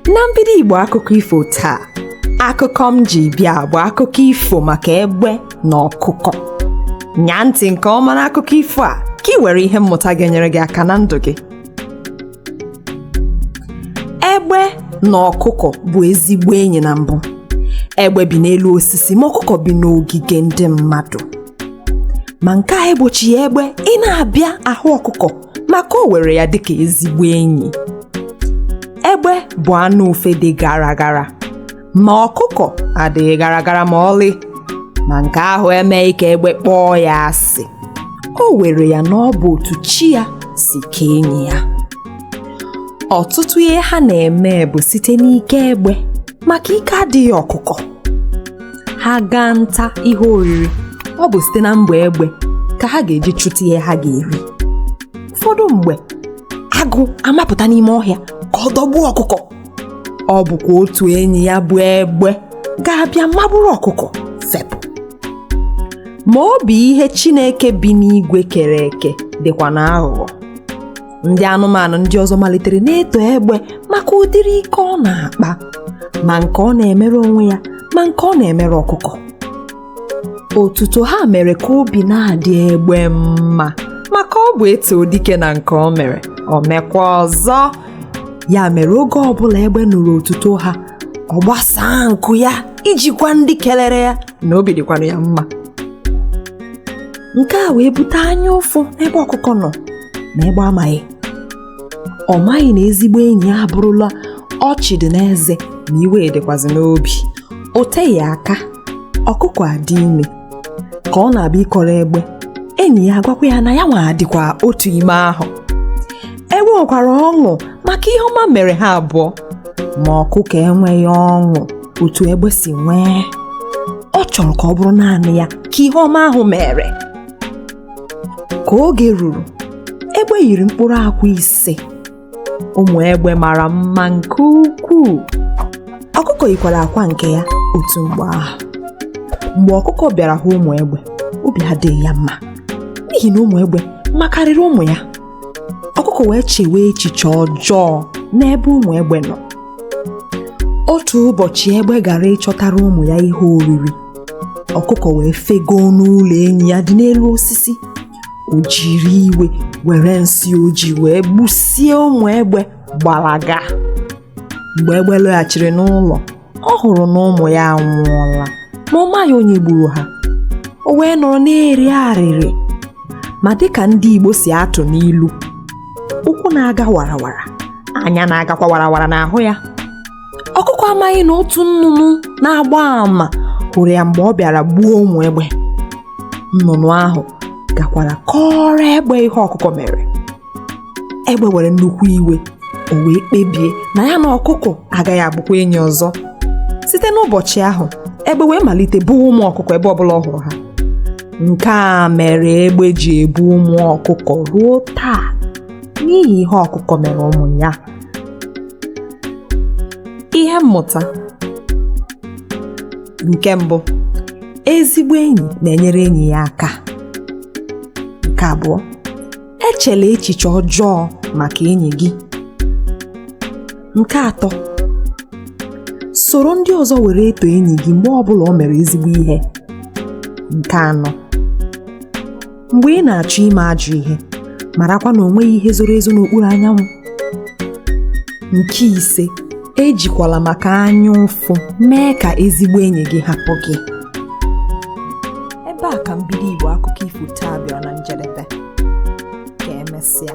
Na mbido Igbo akụkọ ifo taa, akụkọ m ji bịa bụ akụkọ ifo maka egbe na ọkụkọ. Nya ntị nke ọma n'akụkọ ifo a ka ị were ihe mmụta ga-enyere gị aka na ndụ gị. Egbe na ọkụkọ bụ ezigbo enyi na mbụ. Egbe bi n'elu osisi ma ọkụkọ bi n'ogige ndị mmadụ. Ma nke a egbochi ya egbe ị na-abịa ahụ ọkụkọ maka o were ya dịka ezigbo enyi. Egbe bụ anụ ufe dị gara gara, ma ọkụkọ adịghị gara gara ma ọlị. Ma nke ahụ emeghị ka egbe kpọọ ya asị. O were ya na ọ bụ otu chi ya si kee enyi ya. Ọtụtụ ihe ha na-eme bụ site n'ike egbe maka ike adịghị ọkụkọ. Ha gaa nta ihe oriri, ọ bụ site na mbọ egbe ka ha ga-eji chụta ihe ha ga-eri. Ụfọdụ mgbe agụ amapụta n'ime ọhịa ka ọ dọgbuo ọkụkọ. Ọ bụkwa otu enyi ya bụ egbe ga-abịa magburu ọkụkọ fepụ. Ma ọ bụ ihe Chineke bi n'igwe kere eke dịkwa n'aghụghọ. Ndị anụmanụ ndị ọzọ malitere na-eto egbe maka ụdịrị ike ọ na-akpa, ma nke ọ na-emere onwe ya ma nke ọ na-emere ọkụkọ. Otuto ha mere ka obi na-adị egbe mma maka ọ bụ eto dike na nke o mere, o mekwa ọzọ. Ya mere oge ọbụla egbe nụrụ otuto ha, ọ gbasaa nku ya ijikwa ndị kelere ya na obi dịkwanụ ya mma. Nke a wee bute anya ụfụ n'ebe ọkụkọ nọ ma egbe amaghị. Ọ maghị na ezigbo enyi ya abụrụla ọchị dị n'eze ma iwe dịkwazị n'obi. O teghị aka ọkụkọ adị ime ka ọ na-abịa ịkọrọ egbe, enyi ya agwakwa ya na ya nwa adịkwa otu ime ahụ. Egbe nwekwara ọṅụ maka ihe ọma mere ha abụọ, ma ọkụkọ enweghị ọṅụ otu egbe si nwee. Ọ chọrọ ka ọ bụrụ naanị ya ka ihe ọma ahụ mere. Ka oge ruru, egbe yiri mkpụrụ akwa 5. Ụmụ egbe mara mma nke ukwuu. Ọkụkọ yikwara akwa nke ya otu mgbe ahụ. Mgbe ọkụkọ bịara hụ ụmụ egbe, obi adịghị ya mma n'ihi na ụmụ egbe makarịrị ụmụ ya. Ọkụkọ wee chewe echiche ọjọọ n'ebe ụmụ egbe nọ. Otu ụbọchị egbe gara ịchọtara ụmụ ya ihe oriri. Ọkụkọ wee fego n'ụlọ enyi ya dị n'elu osisi. O jiri iwe were nsị ojii wee gbusie ụmụ egbe gbalaga. Mgbe egbe lọghachiri n'ụlọ, ọ hụrụ na ụmụ ya anwụọla ma ọ maghị onye gburu ha. O wee nọrọ na-eri arịrị. Ma dịka ndị Igbo si atụ n'ilu, ụkwụ na-aga warawara, anya na-agakwa warawara n'ahụ ya. Ọkụkọ amaghị na otu nnụnụ na-agba àmà hụrụ ya mgbe ọ bịara gbuo ụmụ egbe. Nnụnụ ahụ gakwara kọrọ egbe ihe ọkụkọ mere. Egbe were nnukwu iwe, o wee kpebie na ya na ọkụkọ agaghị abụkwa enyi ọzọ. Site n'ụbọchị ahụ, egbe wee malite buwa ụmụ ọkụkọ ebe ọbụla ọ hụrụ ha. Nke a mere egbe ji ebu ụmụ ọkụkọ ruo taa n'ihi ihe ọkụkọ mere ụmụ ya. Ihe mmụta nke mbụ: ezigbo enyi na-enyere enyi ya aka. Nke abụọ: echela echiche ọjọọ maka enyi gị. Nke atọ: soro ndị ọzọ were eto enyi gị mgbe ọbụla o mere ezigbo ihe. Nke anọ: mgbe ị na-achọ ime ajọ ihe, marakwa na o nweghị ihe zoro ezo n'okpuru anyanwụ. Nke ise: ejikwala maka anya ụfụ mee ka ezigbo enyi gị hapụ gị. Ebe a ka mbido Igbo akụkọ ifo taa bịara na njedebe. Ka emesịa.